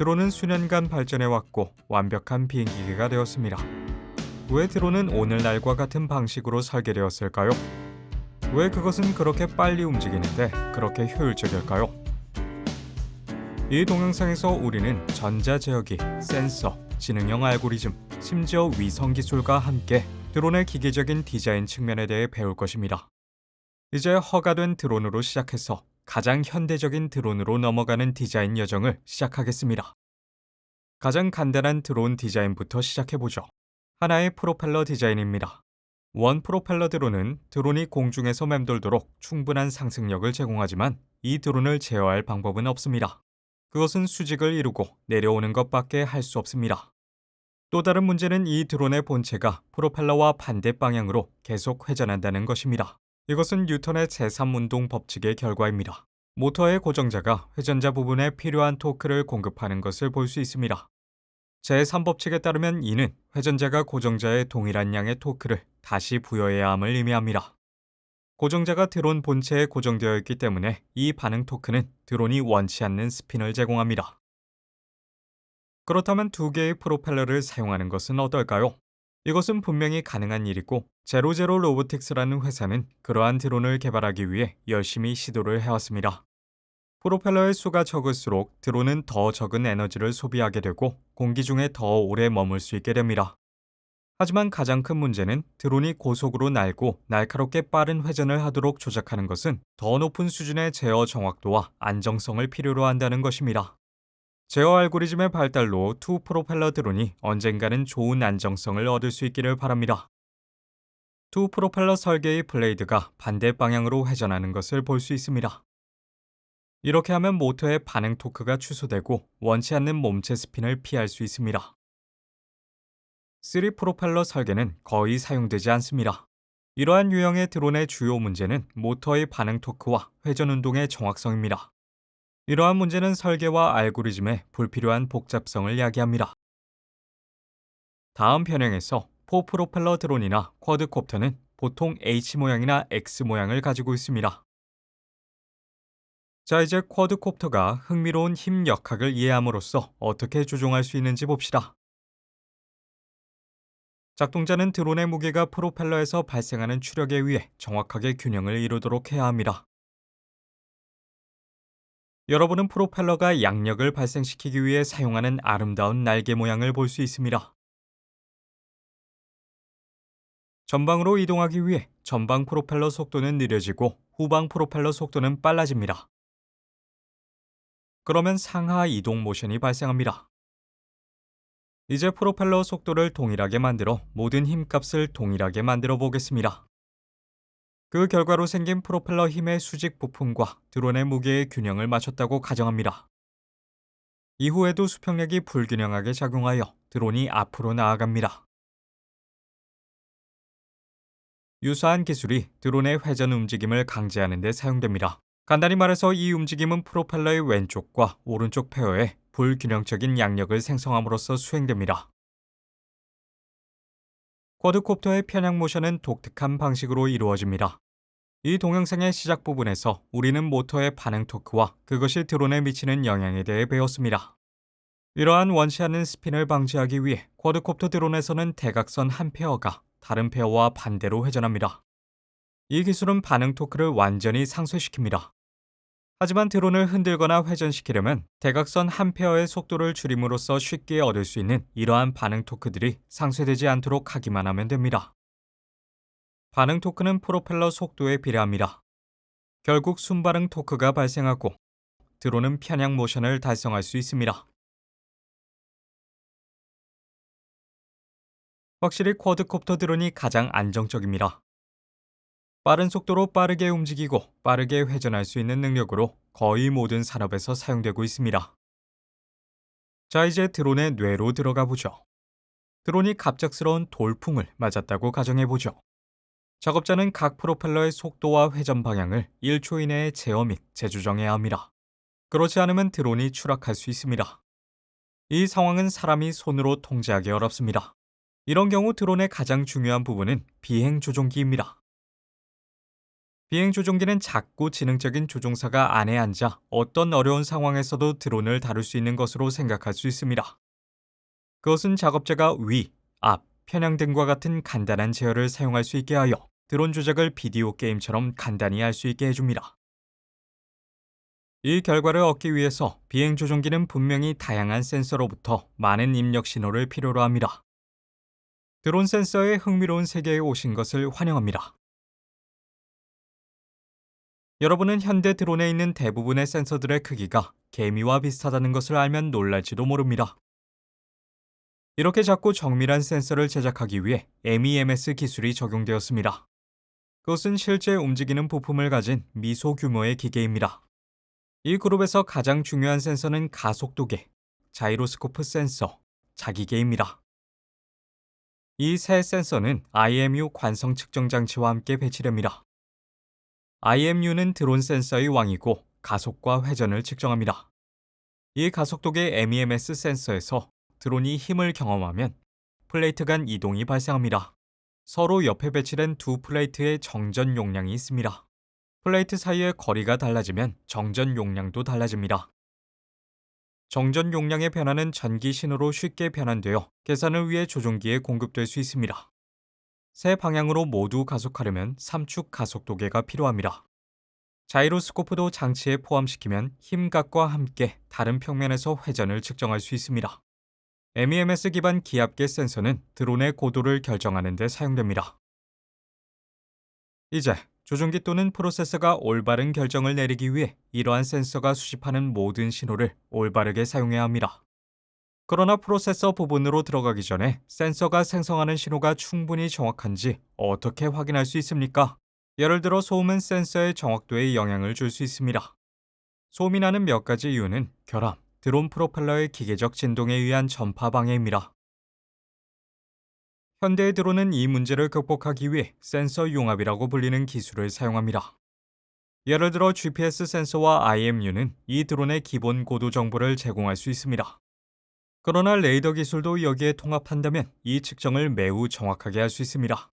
드론은 수년간 발전해왔고 완벽한 비행기가 되었습니다. 왜 드론은 오늘날과 같은 방식으로 설계되었을까요? 왜 그것은 그렇게 빨리 움직이는데 그렇게 효율적일까요? 이 동영상에서 우리는 전자제어기, 센서, 지능형 알고리즘, 심지어 위성 기술과 함께 드론의 기계적인 디자인 측면에 대해 배울 것입니다. 이제 허가된 드론으로 시작해서 가장 현대적인 드론으로 넘어가는 디자인 여정을 시작하겠습니다. 가장 간단한 드론 디자인부터 시작해보죠. 하나의 프로펠러 디자인입니다. 원 프로펠러 드론은 드론이 공중에서 맴돌도록 충분한 상승력을 제공하지만 이 드론을 제어할 방법은 없습니다. 그것은 수직을 이루고 내려오는 것밖에 할 수 없습니다. 또 다른 문제는 이 드론의 본체가 프로펠러와 반대 방향으로 계속 회전한다는 것입니다. 이것은 뉴턴의 제3운동 법칙의 결과입니다. 모터의 고정자가 회전자 부분에 필요한 토크를 공급하는 것을 볼 수 있습니다. 제3법칙에 따르면 이는 회전자가 고정자에 동일한 양의 토크를 다시 부여해야 함을 의미합니다. 고정자가 드론 본체에 고정되어 있기 때문에 이 반응 토크는 드론이 원치 않는 스핀을 제공합니다. 그렇다면 두 개의 프로펠러를 사용하는 것은 어떨까요? 이것은 분명히 가능한 일이고 제로제로 로보틱스라는 회사는 그러한 드론을 개발하기 위해 열심히 시도를 해왔습니다. 프로펠러의 수가 적을수록 드론은 더 적은 에너지를 소비하게 되고 공기 중에 더 오래 머물 수 있게 됩니다. 하지만 가장 큰 문제는 드론이 고속으로 날고 날카롭게 빠른 회전을 하도록 조작하는 것은 더 높은 수준의 제어 정확도와 안정성을 필요로 한다는 것입니다. 제어 알고리즘의 발달로 투 프로펠러 드론이 언젠가는 좋은 안정성을 얻을 수 있기를 바랍니다. 투 프로펠러 설계의 블레이드가 반대 방향으로 회전하는 것을 볼 수 있습니다. 이렇게 하면 모터의 반응 토크가 취소되고 원치 않는 몸체 스핀을 피할 수 있습니다. 3 프로펠러 설계는 거의 사용되지 않습니다. 이러한 유형의 드론의 주요 문제는 모터의 반응 토크와 회전 운동의 정확성입니다. 이러한 문제는 설계와 알고리즘의 불필요한 복잡성을 야기합니다. 다음 편행에서 4 프로펠러 드론이나 쿼드콥터는 보통 H 모양이나 X 모양을 가지고 있습니다. 자, 이제 쿼드콥터가 흥미로운 힘 역학을 이해함으로써 어떻게 조종할 수 있는지 봅시다. 작동자는 드론의 무게가 프로펠러에서 발생하는 추력에 의해 정확하게 균형을 이루도록 해야 합니다. 여러분은 프로펠러가 양력을 발생시키기 위해 사용하는 아름다운 날개 모양을 볼 수 있습니다. 전방으로 이동하기 위해 전방 프로펠러 속도는 느려지고 후방 프로펠러 속도는 빨라집니다. 그러면 상하 이동 모션이 발생합니다. 이제 프로펠러 속도를 동일하게 만들어 모든 힘값을 동일하게 만들어 보겠습니다. 그 결과로 생긴 프로펠러 힘의 수직 부품과 드론의 무게의 균형을 맞췄다고 가정합니다. 이후에도 수평력이 불균형하게 작용하여 드론이 앞으로 나아갑니다. 유사한 기술이 드론의 회전 움직임을 강제하는 데 사용됩니다. 간단히 말해서 이 움직임은 프로펠러의 왼쪽과 오른쪽 페어에 불균형적인 양력을 생성함으로써 수행됩니다. 쿼드콥터의 편향 모션은 독특한 방식으로 이루어집니다. 이 동영상의 시작 부분에서 우리는 모터의 반응 토크와 그것이 드론에 미치는 영향에 대해 배웠습니다. 이러한 원치 않는 스핀을 방지하기 위해 쿼드콥터 드론에서는 대각선 한 페어가 다른 페어와 반대로 회전합니다. 이 기술은 반응 토크를 완전히 상쇄시킵니다. 하지만 드론을 흔들거나 회전시키려면 대각선 한 페어의 속도를 줄임으로써 쉽게 얻을 수 있는 이러한 반응 토크들이 상쇄되지 않도록 하기만 하면 됩니다. 반응 토크는 프로펠러 속도에 비례합니다. 결국 순반응 토크가 발생하고 드론은 편향 모션을 달성할 수 있습니다. 확실히 쿼드콥터 드론이 가장 안정적입니다. 빠른 속도로 빠르게 움직이고 빠르게 회전할 수 있는 능력으로 거의 모든 산업에서 사용되고 있습니다. 자, 이제 드론의 뇌로 들어가 보죠. 드론이 갑작스러운 돌풍을 맞았다고 가정해 보죠. 작업자는 각 프로펠러의 속도와 회전 방향을 1초 이내에 제어 및 재조정해야 합니다. 그렇지 않으면 드론이 추락할 수 있습니다. 이 상황은 사람이 손으로 통제하기 어렵습니다. 이런 경우 드론의 가장 중요한 부분은 비행 조종기입니다. 비행 조종기는 작고 지능적인 조종사가 안에 앉아 어떤 어려운 상황에서도 드론을 다룰 수 있는 것으로 생각할 수 있습니다. 그것은 작업자가 위, 앞, 편향 등과 같은 간단한 제어를 사용할 수 있게 하여 드론 조작을 비디오 게임처럼 간단히 할 수 있게 해줍니다. 이 결과를 얻기 위해서 비행 조종기는 분명히 다양한 센서로부터 많은 입력 신호를 필요로 합니다. 드론 센서의 흥미로운 세계에 오신 것을 환영합니다. 여러분은 현대 드론에 있는 대부분의 센서들의 크기가 개미와 비슷하다는 것을 알면 놀랄지도 모릅니다. 이렇게 작고 정밀한 센서를 제작하기 위해 MEMS 기술이 적용되었습니다. 그것은 실제 움직이는 부품을 가진 미소 규모의 기계입니다. 이 그룹에서 가장 중요한 센서는 가속도계, 자이로스코프 센서, 자기계입니다. 이 세 센서는 IMU 관성 측정 장치와 함께 배치됩니다. IMU는 드론 센서의 왕이고 가속과 회전을 측정합니다. 이 가속도계 MEMS 센서에서 드론이 힘을 경험하면 플레이트 간 이동이 발생합니다. 서로 옆에 배치된 두 플레이트의 정전 용량이 있습니다. 플레이트 사이의 거리가 달라지면 정전 용량도 달라집니다. 정전 용량의 변화는 전기 신호로 쉽게 변환되어 계산을 위해 조종기에 공급될 수 있습니다. 세 방향으로 모두 가속하려면 3축 가속도계가 필요합니다. 자이로스코프도 장치에 포함시키면 힘각과 함께 다른 평면에서 회전을 측정할 수 있습니다. MEMS 기반 기압계 센서는 드론의 고도를 결정하는 데 사용됩니다. 이제 조종기 또는 프로세서가 올바른 결정을 내리기 위해 이러한 센서가 수집하는 모든 신호를 올바르게 사용해야 합니다. 그러나 프로세서 부분으로 들어가기 전에 센서가 생성하는 신호가 충분히 정확한지 어떻게 확인할 수 있습니까? 예를 들어 소음은 센서의 정확도에 영향을 줄 수 있습니다. 소음이 나는 몇 가지 이유는 결함, 드론 프로펠러의 기계적 진동에 의한 전파 방해입니다. 현대의 드론은 이 문제를 극복하기 위해 센서 융합이라고 불리는 기술을 사용합니다. 예를 들어 GPS 센서와 IMU는 이 드론의 기본 고도 정보를 제공할 수 있습니다. 그러나 레이더 기술도 여기에 통합한다면 이 측정을 매우 정확하게 할 수 있습니다.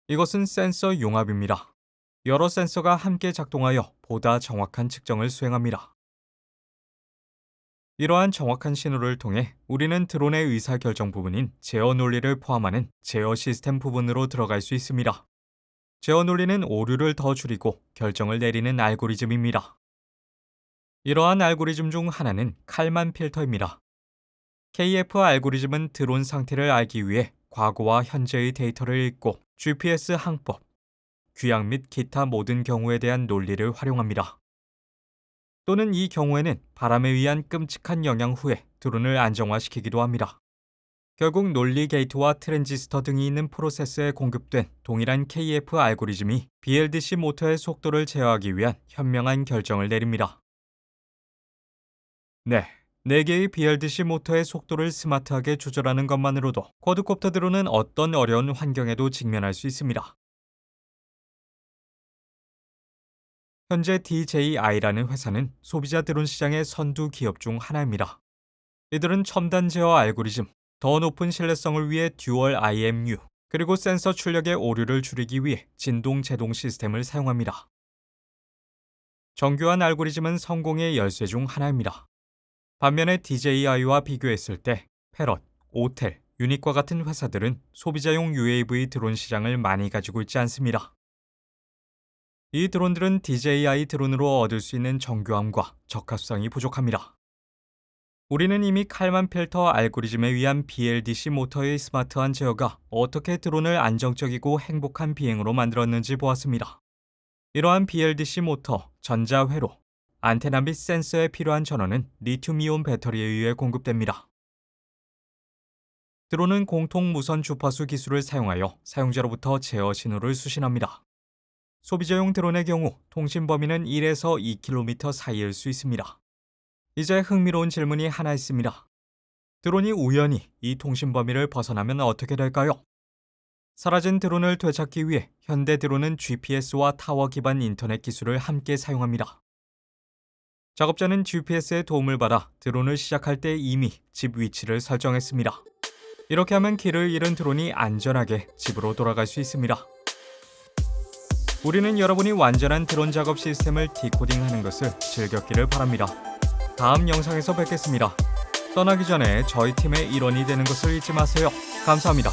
이것은 센서 융합입니다. 여러 센서가 함께 작동하여 보다 정확한 측정을 수행합니다. 이러한 정확한 신호를 통해 우리는 드론의 의사결정 부분인 제어 논리를 포함하는 제어 시스템 부분으로 들어갈 수 있습니다. 제어 논리는 오류를 더 줄이고 결정을 내리는 알고리즘입니다. 이러한 알고리즘 중 하나는 칼만 필터입니다. KF 알고리즘은 드론 상태를 알기 위해 과거와 현재의 데이터를 읽고 GPS 항법, 귀향 및 기타 모든 경우에 대한 논리를 활용합니다. 또는 이 경우에는 바람에 의한 끔찍한 영향 후에 드론을 안정화시키기도 합니다. 결국 논리 게이트와 트랜지스터 등이 있는 프로세스에 공급된 동일한 KF 알고리즘이 BLDC 모터의 속도를 제어하기 위한 현명한 결정을 내립니다. 네, 4개의 BLDC 모터의 속도를 스마트하게 조절하는 것만으로도 쿼드콥터 드론은 어떤 어려운 환경에도 직면할 수 있습니다. 현재 DJI라는 회사는 소비자 드론 시장의 선두 기업 중 하나입니다. 이들은 첨단 제어 알고리즘, 더 높은 신뢰성을 위해 듀얼 IMU, 그리고 센서 출력의 오류를 줄이기 위해 진동 제동 시스템을 사용합니다. 정교한 알고리즘은 성공의 열쇠 중 하나입니다. 반면에 DJI와 비교했을 때 패럿, 오텔, 유닛과 같은 회사들은 소비자용 UAV 드론 시장을 많이 가지고 있지 않습니다. 이 드론들은 DJI 드론으로 얻을 수 있는 정교함과 적합성이 부족합니다. 우리는 이미 칼만 필터 알고리즘에 의한 BLDC 모터의 스마트한 제어가 어떻게 드론을 안정적이고 행복한 비행으로 만들었는지 보았습니다. 이러한 BLDC 모터, 전자회로, 안테나 및 센서에 필요한 전원은 리튬이온 배터리에 의해 공급됩니다. 드론은 공통 무선 주파수 기술을 사용하여 사용자로부터 제어 신호를 수신합니다. 소비자용 드론의 경우 통신 범위는 1에서 2km 사이일 수 있습니다. 이제 흥미로운 질문이 하나 있습니다. 드론이 우연히 이 통신 범위를 벗어나면 어떻게 될까요? 사라진 드론을 되찾기 위해 현대 드론은 GPS와 타워 기반 인터넷 기술을 함께 사용합니다. 작업자는 GPS의 도움을 받아 드론을 시작할 때 이미 집 위치를 설정했습니다. 이렇게 하면 길을 잃은 드론이 안전하게 집으로 돌아갈 수 있습니다. 우리는 여러분이 완전한 드론 작업 시스템을 디코딩하는 것을 즐겼기를 바랍니다. 다음 영상에서 뵙겠습니다. 떠나기 전에 저희 팀의 일원이 되는 것을 잊지 마세요. 감사합니다.